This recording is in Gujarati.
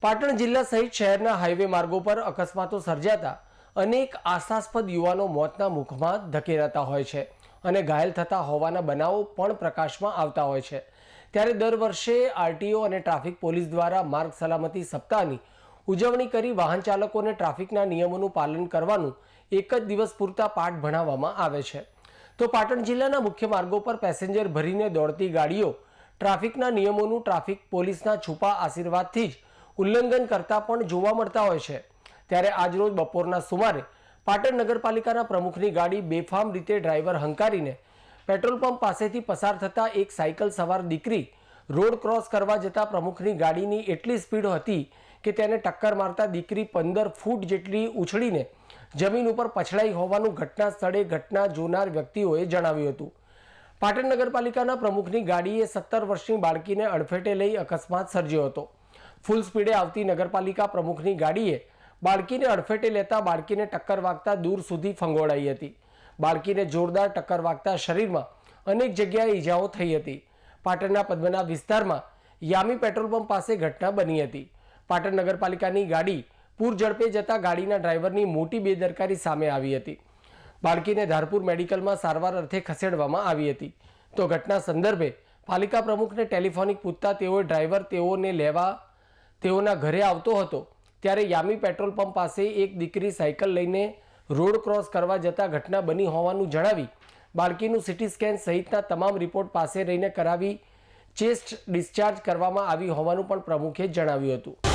પાટણ જિલ્લા સહિત શહેરના હાઈવે માર્ગો પર અકસ્માતો સર્જાતા અનેક આશાસ્પદ યુવાનો મોતના મુખમાં ધકેલાતા હોય છે અને ઘાયલ થતા હોવાના બનાવો પણ પ્રકાશમાં આવતા હોય છે। ત્યારે દર વર્ષે આરટીઓ અને ટ્રાફિક પોલીસ દ્વારા માર્ગ સલામતી સપ્તાહની ઉજવણી કરી વાહન ચાલકોને ટ્રાફિકના નિયમોનું પાલન કરવાનું એક જ દિવસ પૂરતા પાઠ ભણાવવામાં આવે છે। તો પાટણ જિલ્લાના મુખ્ય માર્ગો પર પેસેન્જર ભરીને દોડતી ગાડીઓ ટ્રાફિકના નિયમોનું ટ્રાફિક પોલીસના છુપા આશીર્વાદથી જ ઉલ્લંઘન કરતા પણ જોવા મળતા હોય છે। ત્યારે આજરોજ બપોરના સુમારે પાટણ નગરપાલિકાના પ્રમુખની ગાડી બેફામ રીતે ડ્રાઈવર હંકારીને પેટ્રોલ પંપ પાસેથી પસાર થતા એક સાયકલ સવાર દીકરી રોડ ક્રોસ કરવા જતા પ્રમુખની ગાડીની એટલી સ્પીડ હતી કે તેને ટક્કર મારતા દીકરી 15 ફૂટ જેટલી ઉછળીને જમીન ઉપર પછડાઈ હોવાનું ઘટના સ્થળે ઘટના જોનાર વ્યક્તિઓએ જણાવ્યું હતું। પાટણ નગરપાલિકાના પ્રમુખની ગાડીએ 17 વર્ષની બાળકીને અડફેટે લઈ અકસ્માત સર્જ્યો હતો। ફૂલ સ્પીડે આવતી નગરપાલિકા પ્રમુખની ગાડીએ બાળકીને અડફેટે લેતા બાળકીને ટક્કર વાગતા દૂર સુધી ફંગોળાઈ હતી। બાળકીને જોરદાર ટક્કર વાગતા શરીરમાં અનેક જગ્યાએ ઈજાઓ થઈ હતી। પાટણના પદ્મનાભ વિસ્તારમાં યામી પેટ્રોલ પંપ પાસે ઘટના બની હતી। પાટણ નગરપાલિકાની ગાડી પૂર ઝડપે જતા ગાડીના ડ્રાઈવરની મોટી બેદરકારી સામે આવી હતી। બાળકીને ધારપુર મેડિકલમાં સારવાર અર્થે ખસેડવામાં આવી હતી। તો ઘટના સંદર્ભે પાલિકા પ્રમુખને ટેલિફોનિક પૂછતા તેઓએ ડ્રાઈવર તેઓને લેવા તેઓના ઘરે આવતો હતો ત્યારે યામી પેટ્રોલ પંપ પાસે એક દીકરી સાયકલ લઈને રોડ ક્રોસ કરવા જતા ઘટના બની હોવાનું જણાવી બાળકીનું સીટી સ્કેન સહિતના તમામ રિપોર્ટ પાસે રહીને કરાવી ચેસ્ટ ડિસ્ચાર્જ કરવામાં આવી હોવાનું પણ પ્રમુખે જણાવ્યું હતું।